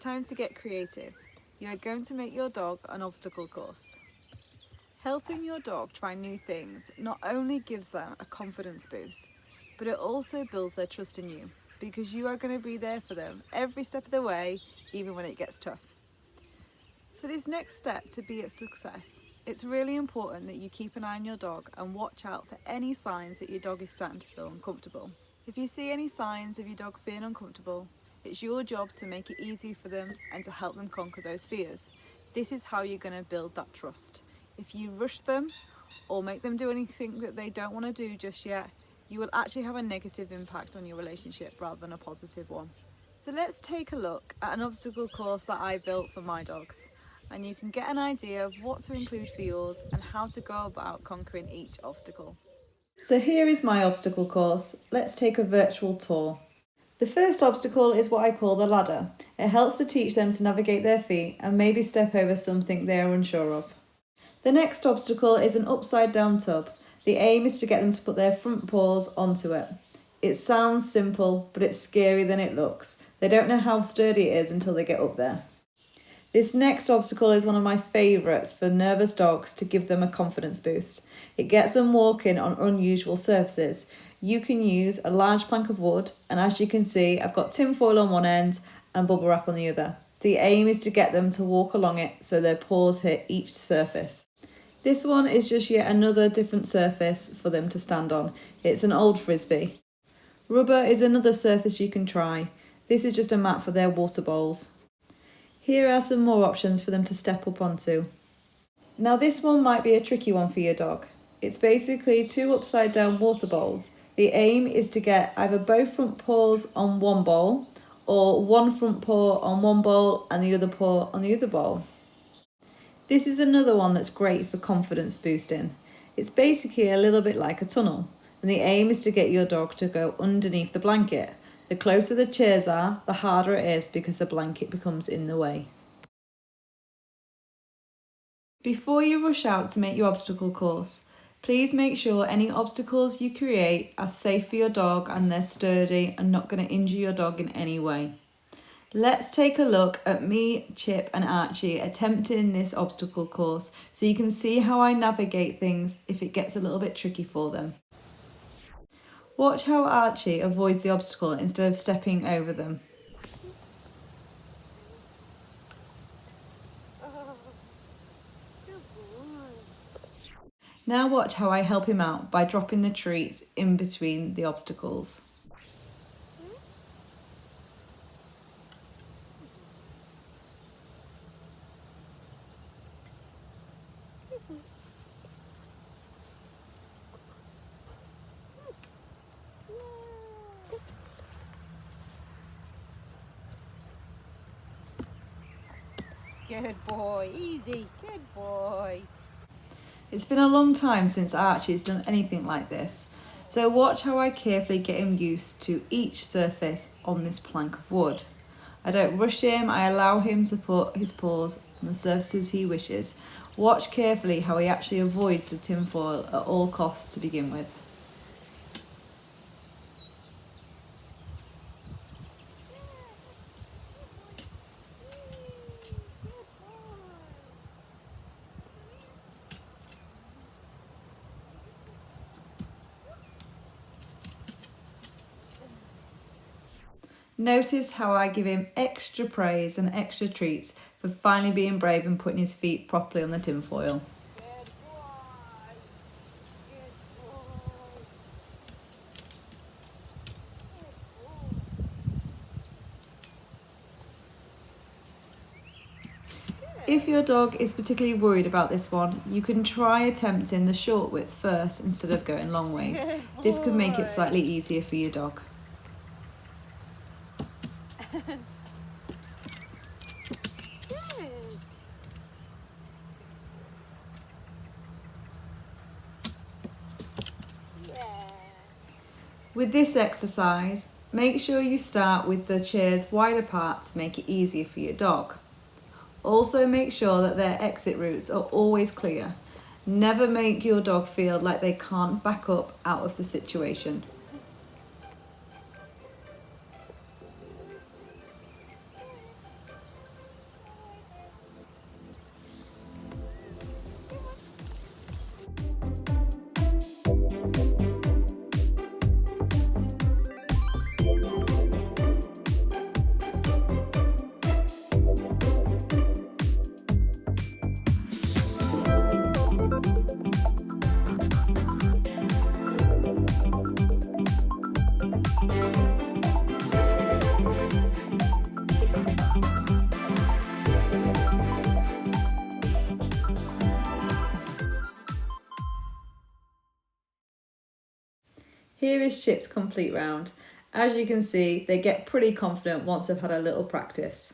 time to get creative. You are going to make your dog an obstacle course. Helping your dog try new things not only gives them a confidence boost, but it also builds their trust in you because you are going to be there for them every step of the way, even when it gets tough. For this next step to be a success, it's really important that you keep an eye on your dog and watch out for any signs that your dog is starting to feel uncomfortable. If you see any signs of your dog feeling uncomfortable, it's your job to make it easy for them and to help them conquer those fears. This is how you're going to build that trust. If you rush them or make them do anything that they don't want to do just yet, you will actually have a negative impact on your relationship rather than a positive one. So let's take a look at an obstacle course that I built for my dogs, and you can get an idea of what to include for yours and how to go about conquering each obstacle. So here is my obstacle course. Let's take a virtual tour. The first obstacle is what I call the ladder. It helps to teach them to navigate their feet and maybe step over something they are unsure of. The next obstacle is an upside down tub. The aim is to get them to put their front paws onto it. It sounds simple, but it's scarier than it looks. They don't know how sturdy it is until they get up there. This next obstacle is one of my favourites for nervous dogs to give them a confidence boost. It gets them walking on unusual surfaces. You can use a large plank of wood, and as you can see, I've got tin foil on one end and bubble wrap on the other. The aim is to get them to walk along it so their paws hit each surface. This one is just yet another different surface for them to stand on. It's an old frisbee. Rubber is another surface you can try. This is just a mat for their water bowls. Here are some more options for them to step up onto. Now this one might be a tricky one for your dog. It's basically 2 upside down water bowls. The aim is to get either both front paws on one bowl or one front paw on one bowl and the other paw on the other bowl. This is another one that's great for confidence boosting. It's basically a little bit like a tunnel, and the aim is to get your dog to go underneath the blanket. The closer the chairs are, the harder it is because the blanket becomes in the way. Before you rush out to make your obstacle course, please make sure any obstacles you create are safe for your dog and they're sturdy and not going to injure your dog in any way. Let's take a look at me, Chip and Archie attempting this obstacle course so you can see how I navigate things if it gets a little bit tricky for them. Watch how Archie avoids the obstacle instead of stepping over them. Now watch how I help him out by dropping the treats in between the obstacles. Good boy, easy, good boy. It's been a long time since Archie's done anything like this, so watch how I carefully get him used to each surface on this plank of wood. I don't rush him, I allow him to put his paws on the surfaces he wishes. Watch carefully how he actually avoids the tinfoil at all costs to begin with. Notice how I give him extra praise and extra treats for finally being brave and putting his feet properly on the tinfoil. If your dog is particularly worried about this one, you can try attempting the short width first instead of going long ways. This could make it slightly easier for your dog. With this exercise, make sure you start with the chairs wide apart to make it easier for your dog. Also make sure that their exit routes are always clear. Never make your dog feel like they can't back up out of the situation. Here is Chip's complete round. As you can see, they get pretty confident once they've had a little practice.